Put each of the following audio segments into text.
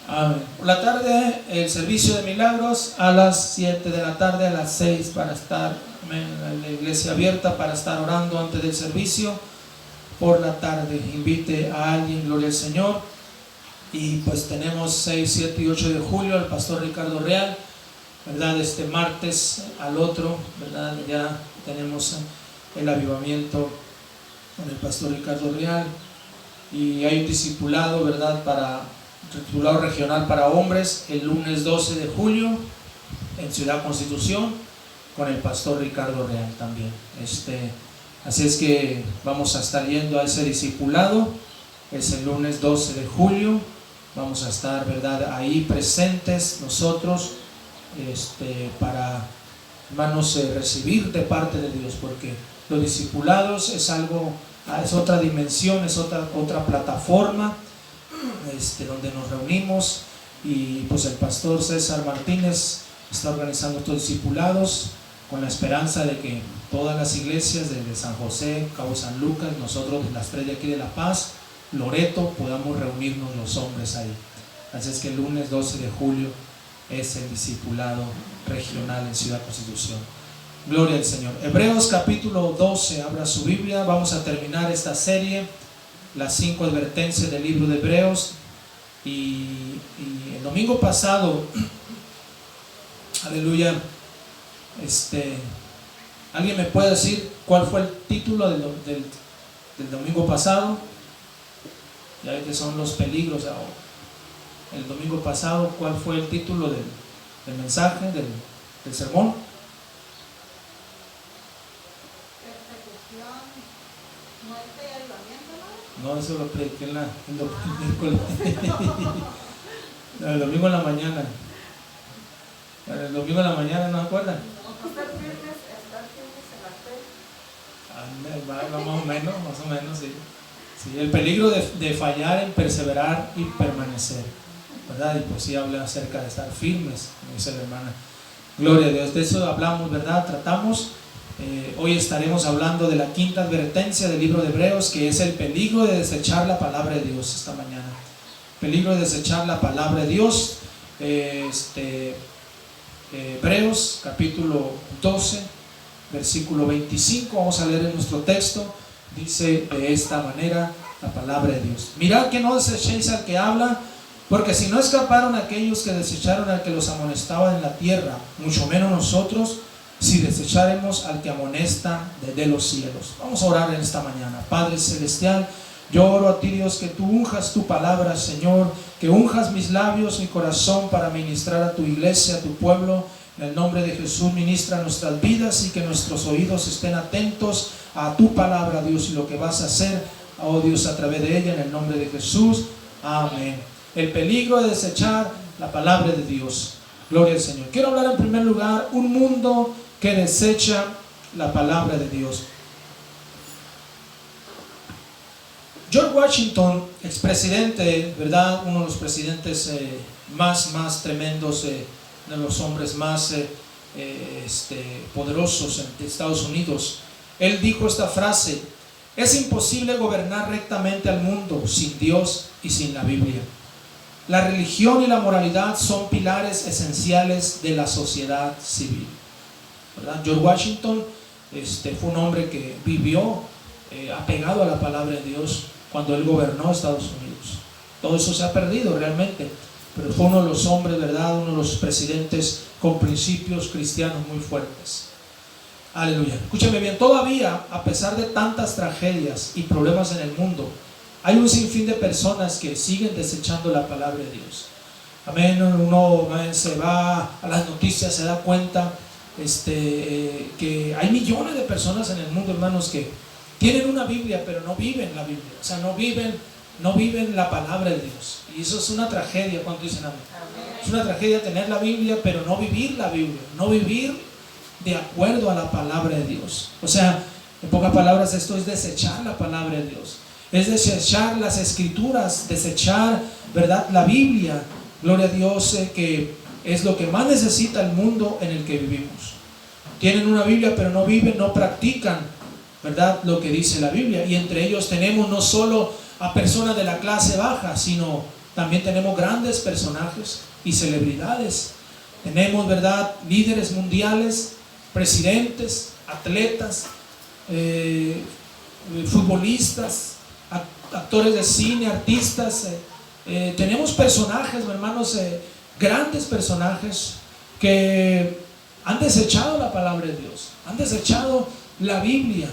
Amén. Por la tarde, el servicio de milagros a las 7 de la tarde, a las 6 para estar en la iglesia abierta, para estar orando antes del servicio. Por la tarde, invite a alguien, gloria al Señor. Y pues tenemos 6, 7 y 8 de julio al pastor Ricardo Real, ¿verdad? Este martes al otro, ¿verdad? Ya tenemos el avivamiento con el pastor Ricardo Real. Y hay un discipulado, ¿verdad? Discipulado regional para hombres el lunes 12 de julio en Ciudad Constitución con el pastor Ricardo Real también. Así es que vamos a estar yendo a ese discipulado. Es el lunes 12 de julio. Vamos a estar, ¿verdad?, ahí presentes nosotros para, hermanos, recibir de parte de Dios, porque los discipulados es algo, es otra dimensión, es otra plataforma donde nos reunimos. Y pues el pastor César Martínez está organizando estos discipulados con la esperanza de que todas las iglesias desde San José, Cabo San Lucas, nosotros las tres de aquí de La Paz, Loreto, podamos reunirnos los hombres ahí. Así es que el lunes 12 de julio es el discipulado regional en Ciudad Constitución. Gloria al Señor. Hebreos capítulo 12, abra su Biblia. Vamos a terminar esta serie, las 5 advertencias del libro de Hebreos. Y el domingo pasado, aleluya, ¿alguien me puede decir cuál fue el título del domingo pasado? Ya ven que son los peligros ahora. El domingo pasado, ¿cuál fue el título del mensaje, del sermón? Persecución, muerte y avivamiento, ¿no? No, eso lo prediqué el miércoles. No, el domingo en la mañana. El domingo en la mañana, ¿no se acuerdan? Estar firmes en la fe. Más o menos, sí. Sí, el peligro de fallar en perseverar y permanecer, ¿verdad? Y pues sí habla acerca de estar firmes, como dice la hermana. Gloria a Dios, de eso hablamos, ¿verdad? Tratamos. Hoy estaremos hablando de la quinta advertencia del libro de Hebreos, que es el peligro de desechar la palabra de Dios esta mañana. Peligro de desechar la palabra de Dios. Hebreos capítulo 12, versículo 25, vamos a leer en nuestro texto. Dice de esta manera la palabra de Dios: mirad que no desechéis al que habla, porque si no escaparon aquellos que desecharon al que los amonestaba en la tierra, mucho menos nosotros, si desecharemos al que amonesta desde los cielos. Vamos a orar en esta mañana. Padre celestial, yo oro a ti, Dios, que tú unjas tu palabra, Señor, que unjas mis labios, mi corazón, para ministrar a tu iglesia, a tu pueblo. En el nombre de Jesús, ministra nuestras vidas y que nuestros oídos estén atentos a tu palabra, Dios, y lo que vas a hacer, oh Dios, a través de ella, en el nombre de Jesús. Amén. El peligro de desechar la palabra de Dios. Gloria al Señor. Quiero hablar en primer lugar, un mundo que desecha la palabra de Dios. George Washington, expresidente, ¿verdad? Uno de los presidentes más tremendos, de los hombres más poderosos de Estados Unidos. Él dijo esta frase: es imposible gobernar rectamente al mundo sin Dios y sin la Biblia. La religión y la moralidad son pilares esenciales de la sociedad civil, ¿verdad? George Washington fue un hombre que vivió apegado a la palabra de Dios cuando él gobernó Estados Unidos. Todo eso se ha perdido realmente, pero fue uno de los hombres, ¿verdad? Uno de los presidentes con principios cristianos muy fuertes. Aleluya. Escúchame bien, todavía, a pesar de tantas tragedias y problemas en el mundo, hay un sinfín de personas que siguen desechando la palabra de Dios. Amén. Uno se va a las noticias, se da cuenta que hay millones de personas en el mundo, hermanos, que tienen una Biblia, pero no viven la Biblia. O sea, no viven la palabra de Dios. Y eso es una tragedia. ¿Cuánto dicen amén? Es una tragedia tener la Biblia, pero no vivir la Biblia, no vivir de acuerdo a la palabra de Dios. O sea, en pocas palabras, esto es desechar la palabra de Dios, es desechar las escrituras, desechar, ¿verdad?, la Biblia. Gloria a Dios, que es lo que más necesita el mundo en el que vivimos. Tienen una Biblia, pero no viven, no practican, ¿verdad?, lo que dice la Biblia. Y entre ellos tenemos no solo a personas de la clase baja, sino también tenemos grandes personajes y celebridades. Tenemos, ¿verdad?, líderes mundiales, presidentes, atletas, futbolistas, actores de cine, artistas. Tenemos personajes, hermanos, grandes personajes que han desechado la palabra de Dios, han desechado la Biblia,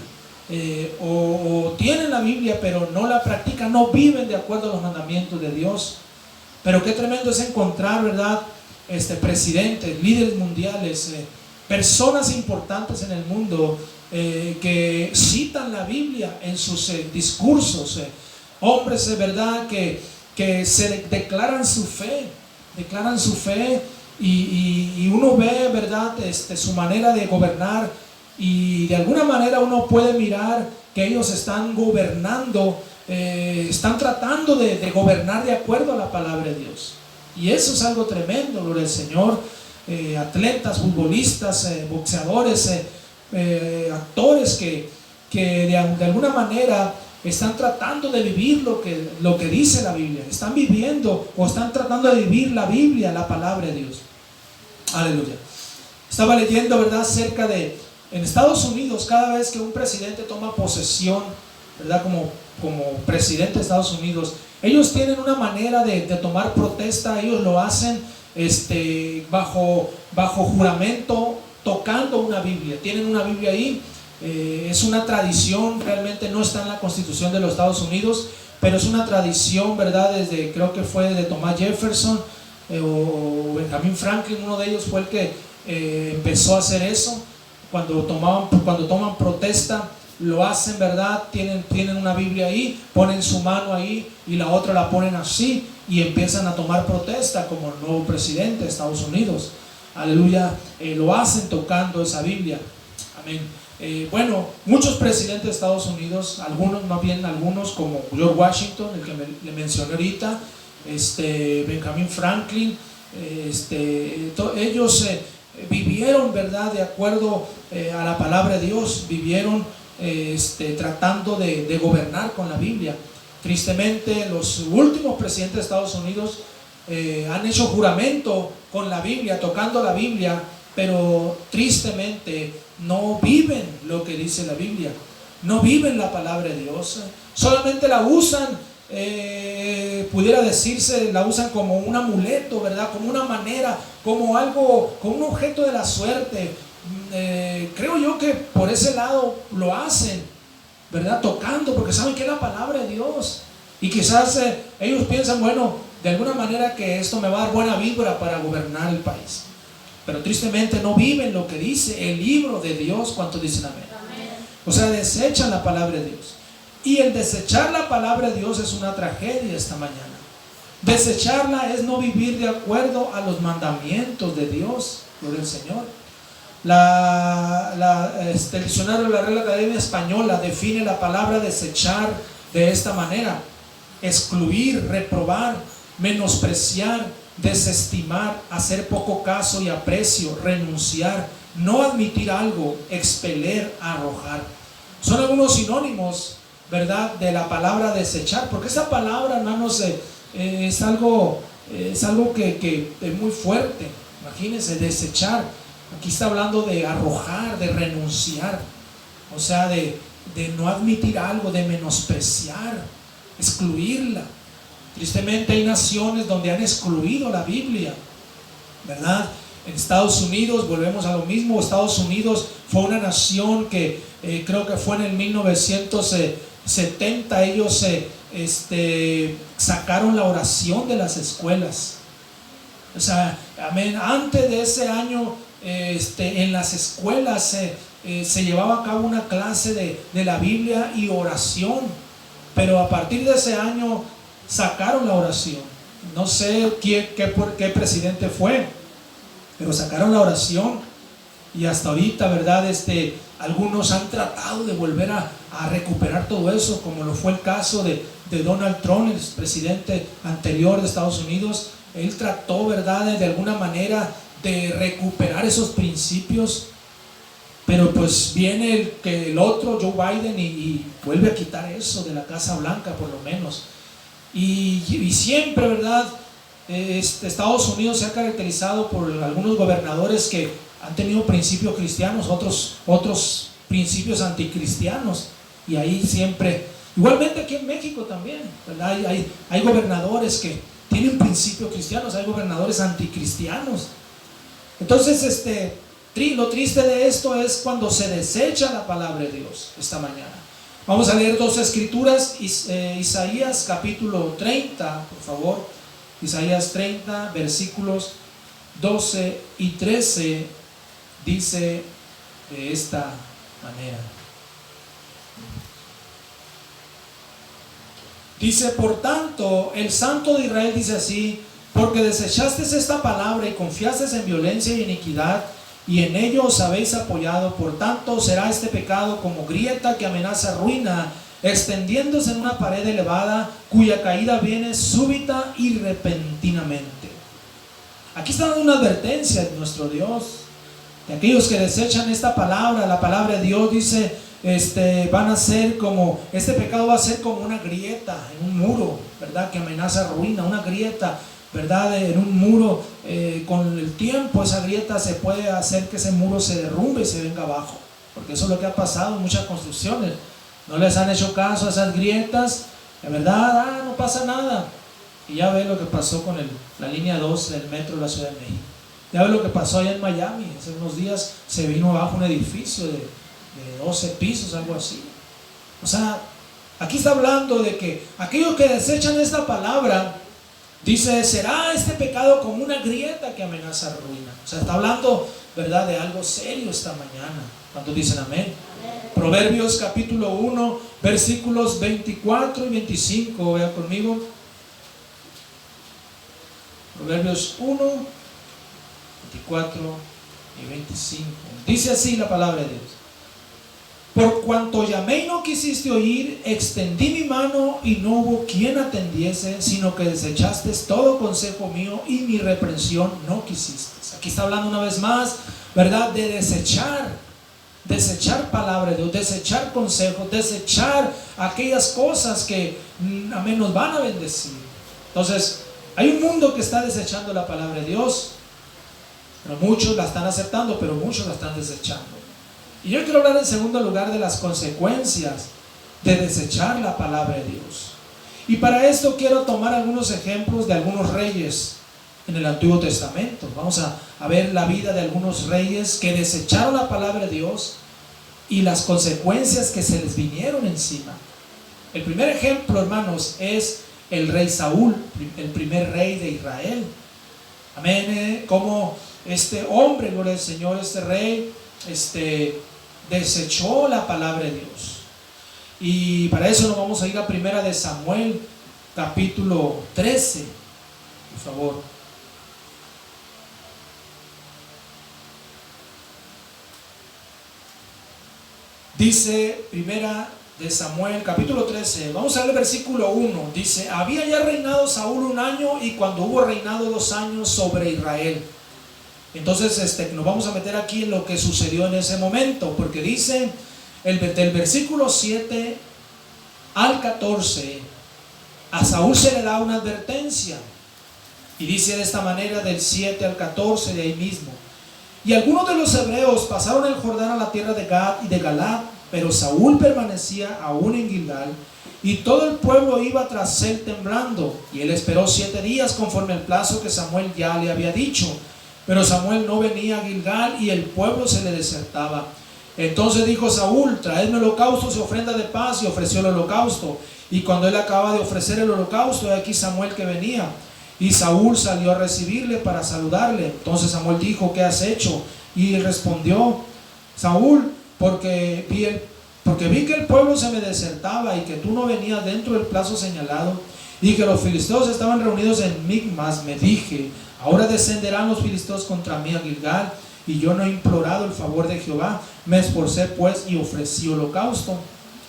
o tienen la Biblia pero no la practican, no viven de acuerdo a los mandamientos de Dios. Pero qué tremendo es encontrar, ¿verdad?, presidentes, líderes mundiales, personas importantes en el mundo que citan la Biblia en sus discursos, hombres, ¿verdad?, que se declaran su fe, y uno ve, ¿verdad?, su manera de gobernar, y de alguna manera uno puede mirar que ellos están gobernando, están tratando de gobernar de acuerdo a la palabra de Dios. Y eso es algo tremendo, gloria al Señor. Atletas, futbolistas, boxeadores, actores que de alguna manera están tratando de vivir lo que dice la Biblia, están viviendo o están tratando de vivir la Biblia, la palabra de Dios. Aleluya. Estaba leyendo, ¿verdad?, acerca de, en Estados Unidos, cada vez que un presidente toma posesión, ¿verdad?, como presidente de Estados Unidos, ellos tienen una manera de tomar protesta. Ellos lo hacen bajo juramento, tocando una Biblia. Tienen una Biblia ahí. Es una tradición, realmente no está en la Constitución de los Estados Unidos, pero es una tradición, ¿verdad?, desde, creo que fue de Thomas Jefferson o Benjamin Franklin. Uno de ellos fue el que empezó a hacer eso. Cuando toman protesta, lo hacen, ¿verdad? Tienen una Biblia ahí, ponen su mano ahí y la otra la ponen así, y empiezan a tomar protesta como el nuevo presidente de Estados Unidos. Aleluya. Lo hacen tocando esa Biblia. Amén. Bueno, muchos presidentes de Estados Unidos, algunos como George Washington, el que le mencioné ahorita, Benjamin Franklin, ellos vivieron, ¿verdad?, de acuerdo a la palabra de Dios, vivieron tratando de gobernar con la Biblia. Tristemente, los últimos presidentes de Estados Unidos han hecho juramento con la Biblia, tocando la Biblia, pero tristemente no viven lo que dice la Biblia, no viven la palabra de Dios, solamente la usan, pudiera decirse, la usan como un amuleto, ¿verdad?, como una manera, como algo, como un objeto de la suerte. Creo yo que por ese lado lo hacen, ¿verdad?, tocando, porque saben que es la palabra de Dios, y quizás ellos piensan, bueno, de alguna manera que esto me va a dar buena vibra para gobernar el país. Pero tristemente no viven lo que dice el libro de Dios. ¿Cuántos dicen amén? Amén. O sea, desechan la palabra de Dios. Y el desechar la palabra de Dios es una tragedia esta mañana. Desecharla es no vivir de acuerdo a los mandamientos de Dios. Gloria al Señor. El diccionario de la Real Academia Española define la palabra desechar de esta manera: excluir, reprobar, menospreciar, desestimar, hacer poco caso y aprecio, renunciar, no admitir algo, expeler, arrojar. Son algunos sinónimos, ¿verdad?, de la palabra desechar, porque esa palabra, hermanos, es algo que es muy fuerte. Imagínense, desechar. Aquí está hablando de arrojar, de renunciar, o sea, de no admitir algo, de menospreciar, excluirla. Tristemente hay naciones donde han excluido la Biblia, ¿verdad? En Estados Unidos, volvemos a lo mismo. Estados Unidos fue una nación que creo que fue en el 1970, ellos sacaron la oración de las escuelas. O sea, amén. Antes de ese año, en las escuelas se llevaba a cabo una clase de la Biblia y oración, pero a partir de ese año sacaron la oración. No sé qué presidente fue, pero sacaron la oración, y hasta ahorita, ¿verdad?, algunos han tratado de volver a recuperar todo eso, como lo fue el caso de Donald Trump, el presidente anterior de Estados Unidos. Él trató, ¿verdad?, de alguna manera de recuperar esos principios, pero pues viene el otro, Joe Biden, y vuelve a quitar eso de la Casa Blanca, por lo menos. Y siempre, ¿verdad? Estados Unidos se ha caracterizado por algunos gobernadores que han tenido principios cristianos, otros principios anticristianos, y ahí siempre, igualmente aquí en México también, ¿verdad? Hay gobernadores que tienen principios cristianos, hay gobernadores anticristianos. Entonces, lo triste de esto es cuando se desecha la palabra de Dios esta mañana. Vamos a leer dos escrituras, Isaías capítulo 30, por favor. Isaías 30, versículos 12 y 13, dice de esta manera. Dice: por tanto, el Santo de Israel dice así: porque desechaste esta palabra y confiaste en violencia y iniquidad, y en ello os habéis apoyado, por tanto será este pecado como grieta que amenaza ruina, extendiéndose en una pared elevada, cuya caída viene súbita y repentinamente. Aquí está dando una advertencia de nuestro Dios, de aquellos que desechan esta palabra. La palabra de Dios dice, van a ser como, este pecado va a ser como una grieta en un muro, ¿verdad? Que amenaza ruina, una grieta, ¿verdad? En un muro, con el tiempo esa grieta se puede hacer que ese muro se derrumbe y se venga abajo, porque eso es lo que ha pasado en muchas construcciones. No les han hecho caso a esas grietas, de verdad, no pasa nada. Y ya ve lo que pasó con la línea 2 del metro de la Ciudad de México. Ya ve lo que pasó allá en Miami. Hace unos días se vino abajo un edificio de 12 pisos, algo así. O sea, aquí está hablando de que aquellos que desechan esta palabra, dice, será este pecado como una grieta que amenaza ruina. O sea, está hablando, ¿verdad?, de algo serio esta mañana. ¿Cuántos dicen amén? Proverbios capítulo 1, versículos 24 y 25. Vea conmigo. Proverbios 1, 24 y 25. Dice así la palabra de Dios: por cuanto llamé y no quisiste oír, extendí mi mano y no hubo quien atendiese, sino que desechaste todo consejo mío y mi reprensión no quisiste. Aquí está hablando una vez más, ¿verdad?, de desechar palabra de Dios, desechar consejos, desechar aquellas cosas que amén, nos van a bendecir. Entonces, hay un mundo que está desechando la palabra de Dios, pero muchos la están aceptando, pero muchos la están desechando. Y yo quiero hablar en segundo lugar de las consecuencias de desechar la palabra de Dios. Y para esto quiero tomar algunos ejemplos de algunos reyes en el Antiguo Testamento. Vamos a ver la vida de algunos reyes que desecharon la palabra de Dios y las consecuencias que se les vinieron encima. El primer ejemplo, hermanos, es el rey Saúl, el primer rey de Israel. Amén. Como este hombre, gloria al Señor, este rey, desechó la palabra de Dios. Y para eso nos vamos a ir a primera de Samuel, capítulo 13, por favor. Dice primera de Samuel, capítulo 13, vamos a ver el versículo 1. Dice: había ya reinado Saúl 1 año, y cuando hubo reinado 2 años sobre Israel. Entonces nos vamos a meter aquí en lo que sucedió en ese momento, porque dice del versículo 7 al 14, a Saúl se le da una advertencia, y dice de esta manera del 7 al 14 de ahí mismo: y algunos de los hebreos pasaron el Jordán a la tierra de Gad y de Galad, pero Saúl permanecía aún en Gilgal, y todo el pueblo iba tras él temblando. Y él esperó 7 días conforme al plazo que Samuel ya le había dicho, pero Samuel no venía a Gilgal y el pueblo se le desertaba. Entonces dijo Saúl: traedme holocaustos y ofrenda de paz, y ofreció el holocausto. Y cuando él acaba de ofrecer el holocausto, he aquí Samuel que venía. Y Saúl salió a recibirle para saludarle. Entonces Samuel dijo: ¿qué has hecho? Y respondió Saúl: porque vi que el pueblo se me desertaba, y que tú no venías dentro del plazo señalado, y que los filisteos estaban reunidos en Micmas, me dije: ahora descenderán los filisteos contra mí a Gilgal, y yo no he implorado el favor de Jehová. Me esforcé pues y ofrecí holocausto.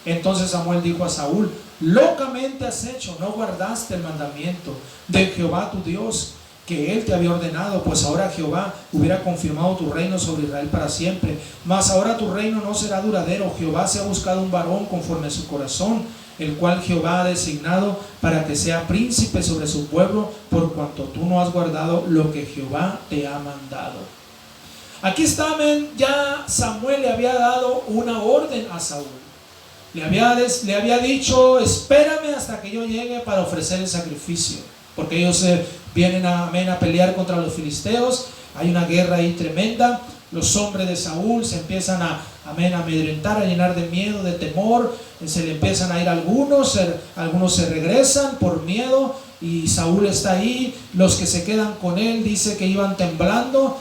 Entonces Samuel dijo a Saúl: locamente has hecho, no guardaste el mandamiento de Jehová tu Dios, que él te había ordenado, pues ahora Jehová hubiera confirmado tu reino sobre Israel para siempre. Mas ahora tu reino no será duradero. Jehová se ha buscado un varón conforme a su corazón, el cual Jehová ha designado para que sea príncipe sobre su pueblo, por cuanto tú no has guardado lo que Jehová te ha mandado. Aquí está, amén. Ya Samuel le había dado una orden a Saúl. Le había dicho: espérame hasta que yo llegue para ofrecer el sacrificio, porque ellos vienen a pelear contra los filisteos. Hay una guerra ahí tremenda. Los hombres de Saúl se empiezan a amedrentar, a llenar de miedo, de temor. Se le empiezan a ir algunos se regresan por miedo, y Saúl está ahí. Los que se quedan con él, dice que iban temblando,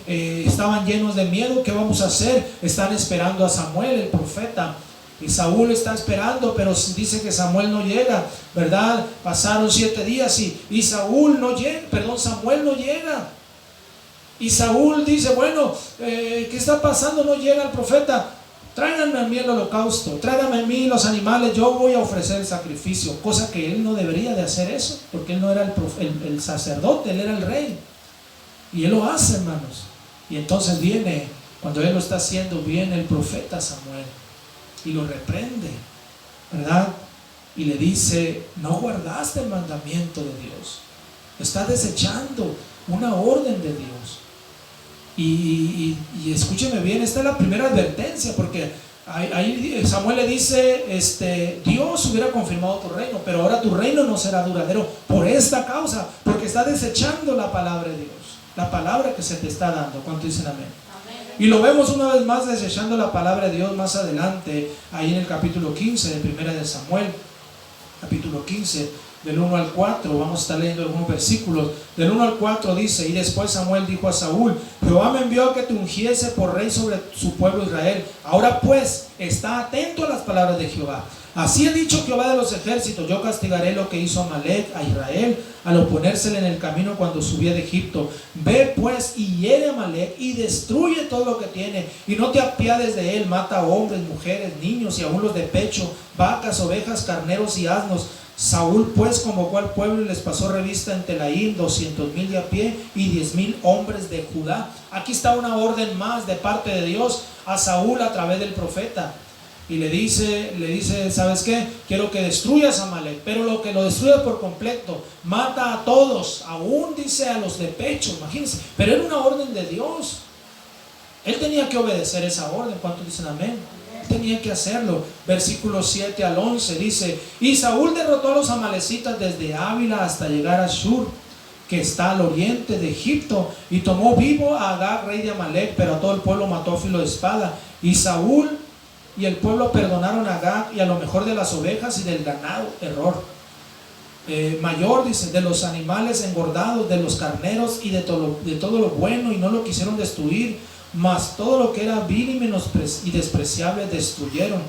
estaban llenos de miedo. ¿Qué vamos a hacer? Están esperando a Samuel, el profeta. Y Saúl está esperando, pero dice que Samuel no llega, ¿verdad? Pasaron 7 días y Samuel no llega. Y Saúl dice: bueno, ¿qué está pasando? No llega el profeta. Tráiganme a mí el holocausto, tráiganme a mí los animales, yo voy a ofrecer el sacrificio. Cosa que él no debería de hacer eso, porque él no era el sacerdote, él era el rey. Y él lo hace, hermanos. Y entonces cuando él lo está haciendo, viene el profeta Samuel y lo reprende, ¿verdad? Y le dice: no guardaste el mandamiento de Dios, estás desechando una orden de Dios. Y escúcheme bien, esta es la primera advertencia, porque ahí Samuel le dice: Dios hubiera confirmado tu reino, pero ahora tu reino no será duradero por esta causa, porque estás desechando la palabra de Dios, la palabra que se te está dando. ¿Cuánto dicen amén? Y lo vemos una vez más desechando la palabra de Dios más adelante, ahí en el capítulo 15 de Primera de Samuel, capítulo 15, del 1 al 4, vamos a estar leyendo algunos versículos. Del 1 al 4 dice: y después Samuel dijo a Saúl: Jehová me envió a que te ungiese por rey sobre su pueblo Israel. Ahora pues, está atento a las palabras de Jehová. Así ha dicho Jehová de los ejércitos: yo castigaré lo que hizo Amalec a Israel al oponérsele en el camino cuando subía de Egipto. Ve pues y hiere a Amalec y destruye todo lo que tiene, y no te apiades de él. Mata a hombres, mujeres, niños y aún los de pecho, vacas, ovejas, carneros y asnos. Saúl pues convocó al pueblo y les pasó revista en Telaim 200,000 de a pie y 10,000 hombres de Judá. Aquí está una orden más de parte de Dios a Saúl a través del profeta. Y le dice: ¿sabes qué? Quiero que destruyas a Amalec, pero lo que lo destruya por completo. Mata a todos, aún dice a los de pecho, imagínense. Pero era una orden de Dios. Él tenía que obedecer esa orden. ¿Cuántos dicen amén? Tenía que hacerlo. Versículos 7 al 11 dice: y Saúl derrotó a los amalecitas desde Ávila hasta llegar a Shur, que está al oriente de Egipto, y tomó vivo a Agag, rey de Amalec, pero a todo el pueblo mató a filo de espada. Y Saúl y el pueblo perdonaron a Agag y a lo mejor de las ovejas y del ganado. Error mayor, dice, de los animales engordados, de los carneros y de todo lo bueno, y no lo quisieron destruir, mas todo lo que era vil y despreciable destruyeron.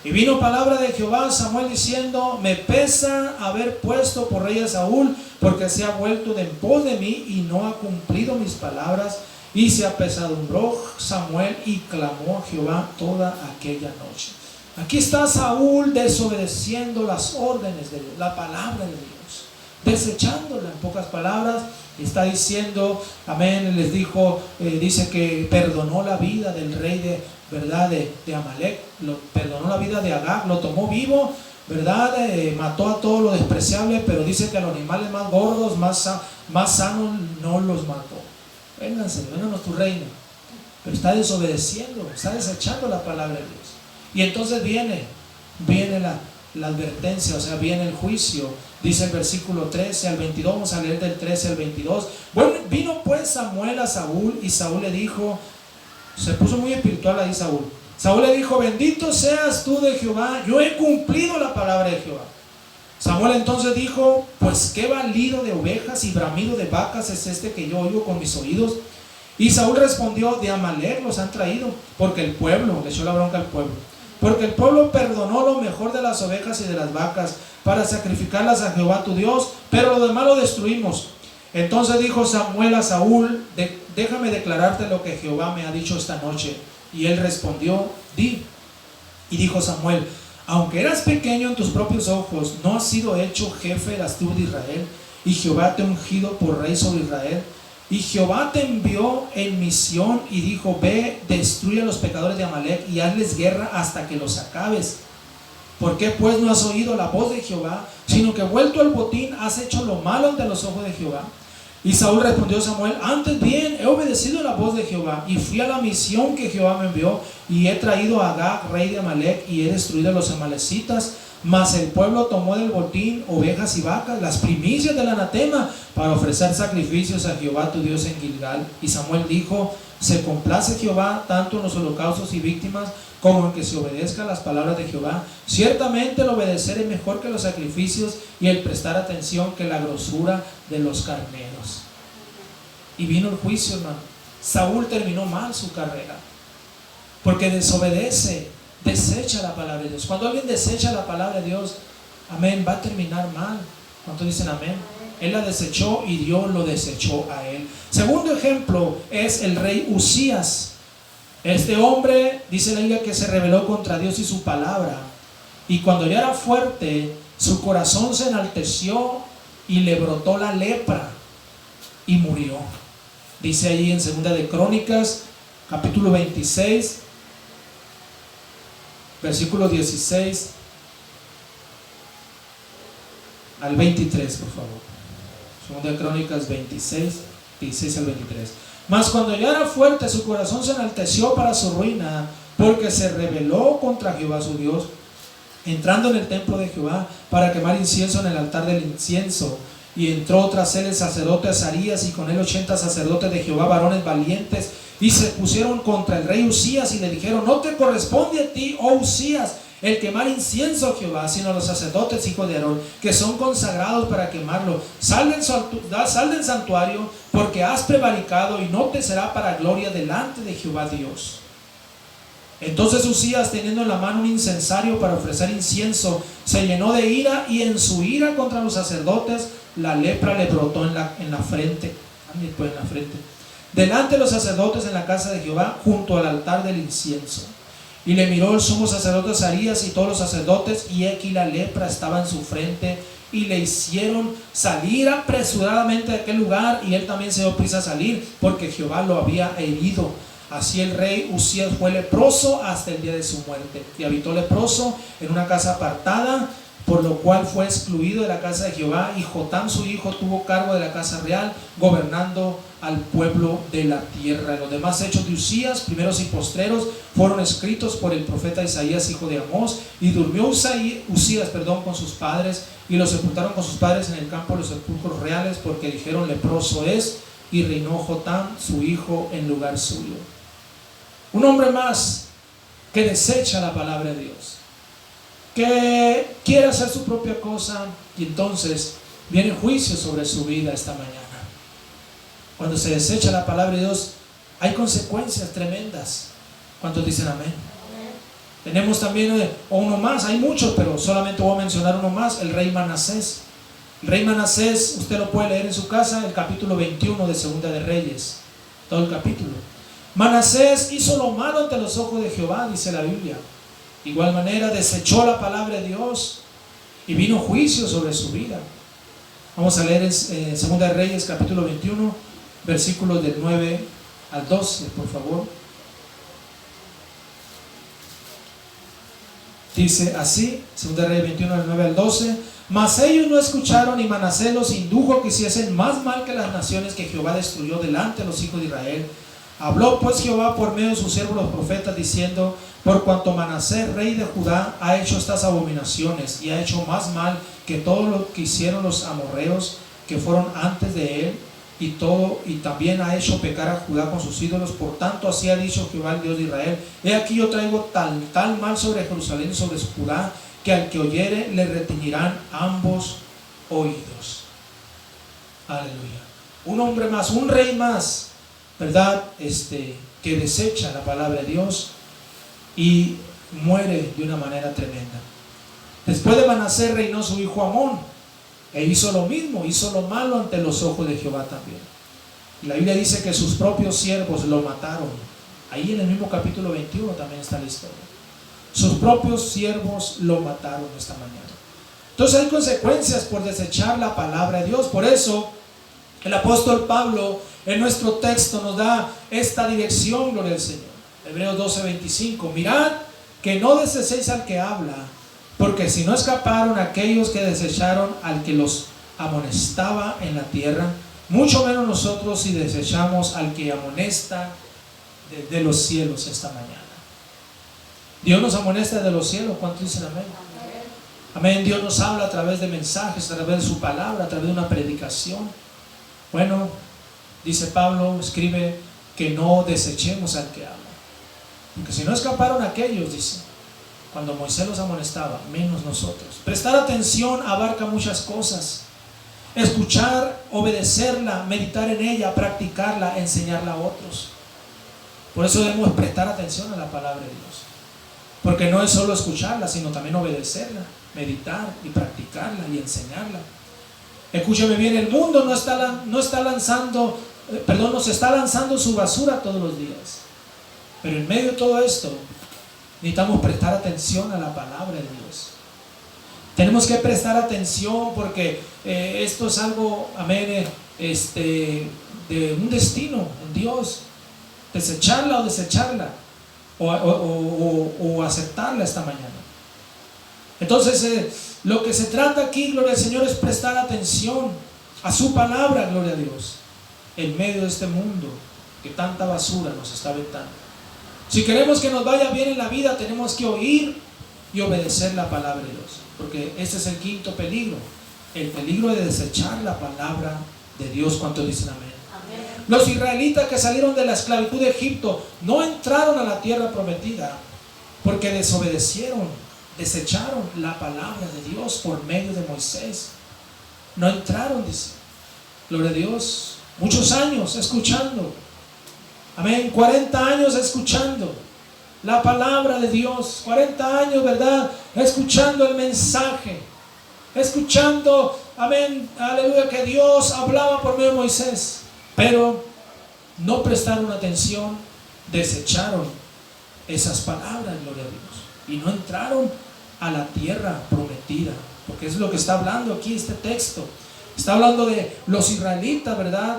Y vino palabra de Jehová a Samuel diciendo: me pesa haber puesto por rey a Saúl, porque se ha vuelto de en pos de mí y no ha cumplido mis palabras. Y se apesadumbró Samuel y clamó a Jehová toda aquella noche. Aquí está Saúl desobedeciendo las órdenes de Dios, la palabra de Dios, desechándola. En pocas palabras está diciendo, amén, les dijo, dice que perdonó la vida del rey de Amalec, perdonó la vida de Agag, lo tomó vivo, ¿verdad? Mató a todo lo despreciable, pero dice que a los animales más gordos, más sanos, no los mató. Vénganse, vénganos tu reino. Pero está desobedeciendo, está desechando la palabra de Dios. Y entonces viene la advertencia, o sea, viene el juicio. Dice el versículo 13 al 22, vamos a leer del 13 al 22. Bueno, vino pues Samuel a Saúl, y Saúl le dijo, se puso muy espiritual ahí Saúl. Saúl le dijo: bendito seas tú de Jehová, yo he cumplido la palabra de Jehová. Samuel entonces dijo: pues qué balido de ovejas y bramido de vacas es este que yo oigo con mis oídos. Y Saúl respondió: de Amalec los han traído, porque el pueblo, le echó la bronca al pueblo, porque el pueblo perdonó lo mejor de las ovejas y de las vacas para sacrificarlas a Jehová tu Dios, pero lo demás lo destruimos. Entonces dijo Samuel a Saúl: déjame declararte lo que Jehová me ha dicho esta noche. Y él respondió: di. Y dijo Samuel: aunque eras pequeño en tus propios ojos, ¿no has sido hecho jefe de las tribus de Israel? Y Jehová te ha ungido por rey sobre Israel. Y Jehová te envió en misión y dijo: ve, destruye a los pecadores de Amalec y hazles guerra hasta que los acabes. ¿Por qué pues no has oído la voz de Jehová, sino que vuelto al botín has hecho lo malo ante los ojos de Jehová? Y Saúl respondió a Samuel: antes bien he obedecido la voz de Jehová y fui a la misión que Jehová me envió, y he traído a Agag, rey de Amalec, y he destruido a los amalecitas. Mas el pueblo tomó del botín ovejas y vacas, las primicias del anatema, para ofrecer sacrificios a Jehová tu Dios en Gilgal. Y Samuel dijo: se complace Jehová tanto en los holocaustos y víctimas como en que se obedezca las palabras de Jehová. Ciertamente el obedecer es mejor que los sacrificios, y el prestar atención que la grosura de los carneros. Y vino el juicio, hermano. Saúl terminó mal su carrera porque desobedece, desecha la palabra de Dios. Cuando alguien desecha la palabra de Dios, amén, va a terminar mal. ¿Cuántos dicen amén? Él la desechó y Dios lo desechó a él. Segundo ejemplo es el rey Usías. Este hombre, dice la Biblia, que se rebeló contra Dios y su palabra, y cuando ya era fuerte, su corazón se enalteció y le brotó la lepra y murió. Dice allí en 2 de Crónicas, capítulo 26, versículo 16 al 23, por favor. 2 de Crónicas 26, 16 al 23. Mas cuando ya era fuerte, su corazón se enalteció para su ruina, porque se rebeló contra Jehová su Dios, entrando en el templo de Jehová para quemar incienso en el altar del incienso. Y entró tras él el sacerdote Azarías, y con él 80 sacerdotes de Jehová, varones valientes, y se pusieron contra el rey Usías y le dijeron: no te corresponde a ti, oh Usías, el quemar incienso a Jehová, sino a los sacerdotes hijos de Aarón, que son consagrados para quemarlo. Sal del santuario, porque has prevaricado, y no te será para gloria delante de Jehová Dios. Entonces Usías, teniendo en la mano un incensario para ofrecer incienso, se llenó de ira, y en su ira contra los sacerdotes la lepra le brotó en la frente, delante de los sacerdotes en la casa de Jehová, junto al altar del incienso. Y le miró el sumo sacerdote Azarías y todos los sacerdotes, y aquí la lepra estaba en su frente, y le hicieron salir apresuradamente de aquel lugar, y él también se dio prisa a salir, porque Jehová lo había herido. Así el rey Usías fue leproso hasta el día de su muerte, y habitó leproso en una casa apartada, por lo cual fue excluido de la casa de Jehová. Y Jotam su hijo tuvo cargo de la casa real, gobernando al pueblo de la tierra. Los demás hechos de Usías, primeros y postreros, fueron escritos por el profeta Isaías, hijo de Amós. Y durmió Usías con sus padres, y lo sepultaron con sus padres en el campo de los sepulcros reales, porque dijeron: leproso es. Y reinó Jotam su hijo en lugar suyo. Un hombre más que desecha la palabra de Dios, que quiere hacer su propia cosa, y entonces viene juicio sobre su vida esta mañana. Cuando se desecha la palabra de Dios, hay consecuencias tremendas. ¿Cuántos dicen amén? Tenemos también uno más, hay muchos, pero solamente voy a mencionar uno más: el rey Manasés. El rey Manasés, usted lo puede leer en su casa, el capítulo 21 de Segunda de Reyes, todo el capítulo. Manasés hizo lo malo ante los ojos de Jehová, dice la Biblia. De igual manera desechó la palabra de Dios, y vino juicio sobre su vida. Vamos a leer en Segunda de Reyes, capítulo 21, versículos del 9 al 12, por favor. Dice así, Segunda de Reyes 21, del 9 al 12: mas ellos no escucharon, y Manasés los indujo que hiciesen más mal que las naciones que Jehová destruyó delante de los hijos de Israel. Habló pues Jehová por medio de sus siervos los profetas, diciendo: por cuanto Manasés, rey de Judá, ha hecho estas abominaciones, y ha hecho más mal que todo lo que hicieron los amorreos que fueron antes de él, y también ha hecho pecar a Judá con sus ídolos. Por tanto, así ha dicho Jehová, el Dios de Israel: he aquí yo traigo tal mal sobre Jerusalén y sobre Judá, que al que oyere le retiñirán ambos oídos. Aleluya. Un hombre más, un rey más, ¿verdad? Que desecha la palabra de Dios y muere de una manera tremenda. Después de Manasés reinó su hijo Amón, e hizo lo mismo, hizo lo malo ante los ojos de Jehová también. Y la Biblia dice que sus propios siervos lo mataron. Ahí en el mismo capítulo 21 también está la historia. Sus propios siervos lo mataron esta mañana. Entonces hay consecuencias por desechar la palabra de Dios. Por eso el apóstol Pablo en nuestro texto nos da esta dirección, gloria al Señor. Hebreos 12:25: mirad que no desechéis al que habla, Porque si no escaparon aquellos que desecharon al que los amonestaba en la tierra, mucho menos nosotros si desechamos al que amonesta desde los cielos esta mañana. Dios nos amonesta desde los cielos. ¿Cuántos dicen amén? Amén. Dios nos habla a través de mensajes, a través de su palabra, a través de una predicación. Bueno, dice Pablo, escribe que no desechemos al que habla. Porque si no escaparon aquellos, dice, cuando Moisés los amonestaba, menos nosotros. Prestar atención abarca muchas cosas. Escuchar, obedecerla, meditar en ella, practicarla, enseñarla a otros. Por eso debemos prestar atención a la palabra de Dios. Porque no es solo escucharla, sino también obedecerla, meditar y practicarla y enseñarla. Escúchame bien, el mundo nos está lanzando su basura todos los días. Pero en medio de todo esto, necesitamos prestar atención a la palabra de Dios. Tenemos que prestar atención porque esto es algo, amén, de un destino en Dios. Desecharla o desecharla, o aceptarla esta mañana. Entonces, lo que se trata aquí, gloria al Señor, es prestar atención a su palabra, gloria a Dios, en medio de este mundo que tanta basura nos está aventando. Si queremos que nos vaya bien en la vida, tenemos que oír y obedecer la palabra de Dios, porque ese es el quinto peligro, el peligro de desechar la palabra de Dios. ¿Cuántos dicen amén? Los israelitas que salieron de la esclavitud de Egipto no entraron a la tierra prometida porque desobedecieron, desecharon la palabra de Dios por medio de Moisés. No entraron, dice. Gloria a Dios. Muchos años escuchando. Amén. 40 años escuchando la palabra de Dios. 40 años, ¿verdad? Escuchando el mensaje. Escuchando, amén, aleluya, que Dios hablaba por medio de Moisés. Pero no prestaron atención, desecharon esas palabras, gloria a Dios, y no entraron a la tierra prometida, porque es lo que está hablando aquí este texto. Está hablando de los israelitas, ¿verdad?,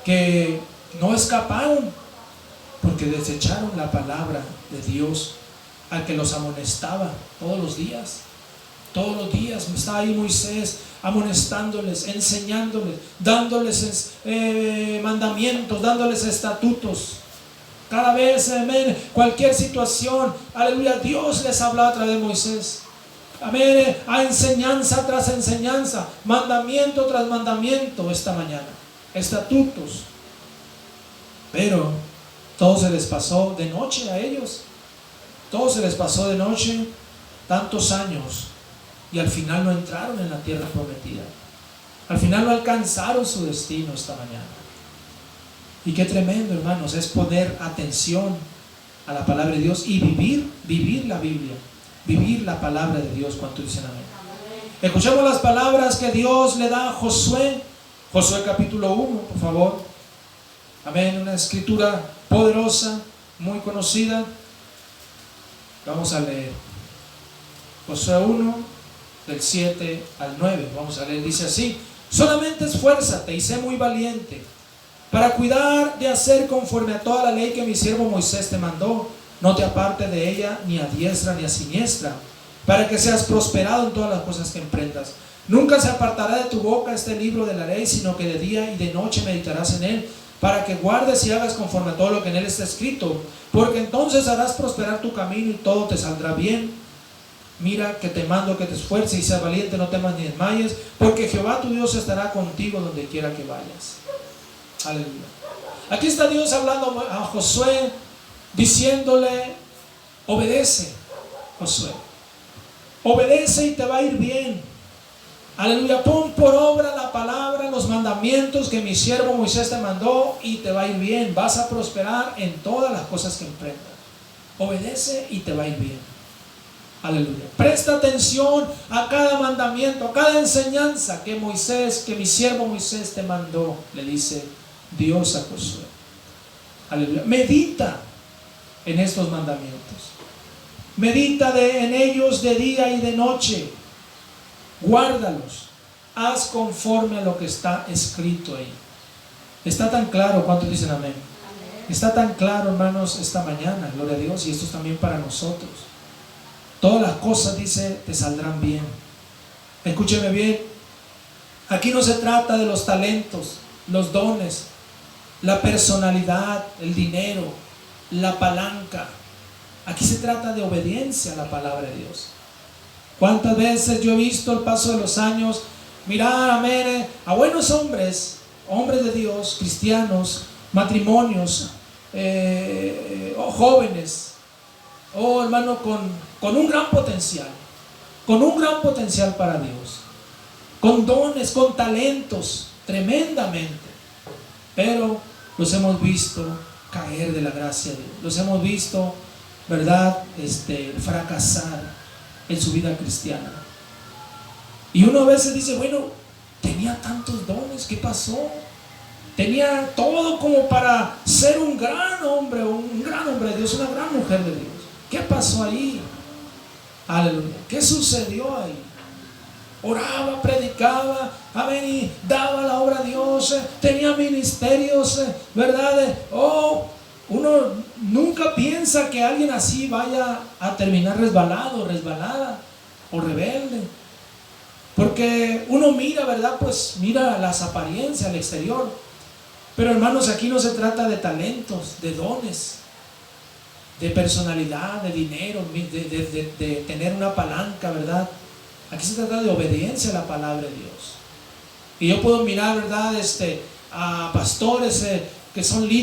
que no escaparon porque desecharon la palabra de Dios, al que los amonestaba todos los días. Todos los días está ahí Moisés amonestándoles, enseñándoles, dándoles mandamientos, dándoles estatutos. Cada vez, amén, cualquier situación, aleluya, Dios les habla a través de Moisés. Amén, a enseñanza tras enseñanza, mandamiento tras mandamiento esta mañana, estatutos. Pero todo se les pasó de noche a ellos. Todo se les pasó de noche, tantos años. Y al final no entraron en la tierra prometida. Al final no alcanzaron su destino esta mañana. Y qué tremendo, hermanos, es poner atención a la palabra de Dios y vivir la Biblia, vivir la palabra de Dios. ¿Cuánto dicen amén? Escuchemos las palabras que Dios le da a Josué. Josué capítulo 1, por favor. Amén, una escritura poderosa, muy conocida. Vamos a leer. Josué 1, del 7 al 9, vamos a leer, dice así: solamente esfuérzate y sé muy valiente para cuidar de hacer conforme a toda la ley que mi siervo Moisés te mandó. No te apartes de ella ni a diestra ni a siniestra, para que seas prosperado en todas las cosas que emprendas. Nunca se apartará de tu boca este libro de la ley, sino que de día y de noche meditarás en él, para que guardes y hagas conforme a todo lo que en él está escrito, porque entonces harás prosperar tu camino y todo te saldrá bien. Mira que te mando que te esfuerces y seas valiente, no temas ni desmayes, porque Jehová tu Dios estará contigo donde quiera que vayas. Aleluya. Aquí está Dios hablando a Josué, diciéndole: obedece, Josué, obedece y te va a ir bien. Aleluya, pon por obra la palabra, los mandamientos que mi siervo Moisés te mandó, y te va a ir bien. Vas a prosperar en todas las cosas que emprendas. Obedece y te va a ir bien. Aleluya. Presta atención a cada mandamiento, a cada enseñanza que mi siervo Moisés te mandó, le dice Dios a Josué. Aleluya. Medita en estos mandamientos. Medita en ellos de día y de noche. Guárdalos. Haz conforme a lo que está escrito ahí. Está tan claro. ¿Cuántos dicen amén? Está tan claro, hermanos, esta mañana, gloria a Dios, y esto es también para nosotros. todas las cosas, dice, te saldrán bien. Escúcheme bien, aquí no se trata de los talentos, los dones, la personalidad, el dinero, la palanca. Aquí se trata de obediencia a la palabra de Dios. ¿Cuántas veces yo he visto el paso de los años mirar, amén, a buenos hombres, hombres de Dios, cristianos, matrimonios, jóvenes, hermano, con un gran potencial para Dios, con dones, con talentos, tremendamente, pero los hemos visto caer de la gracia de Dios, los hemos visto, ¿verdad?, fracasar en su vida cristiana. Y uno a veces dice, bueno, tenía tantos dones, ¿qué pasó? Tenía todo como para ser un gran hombre de Dios, una gran mujer de Dios. ¿Qué pasó ahí? Aleluya. ¿Qué sucedió ahí? Oraba, predicaba, amén, y daba la obra a Dios, tenía ministerios, ¿verdad? Uno nunca piensa que alguien así vaya a terminar resbalado, resbalada o rebelde. Porque uno mira, ¿verdad? Pues mira las apariencias, el exterior. Pero hermanos, aquí no se trata de talentos, de dones, de personalidad, de dinero, de tener una palanca, ¿verdad? Aquí se trata de obediencia a la palabra de Dios. Y yo puedo mirar, ¿verdad?, a pastores que son líderes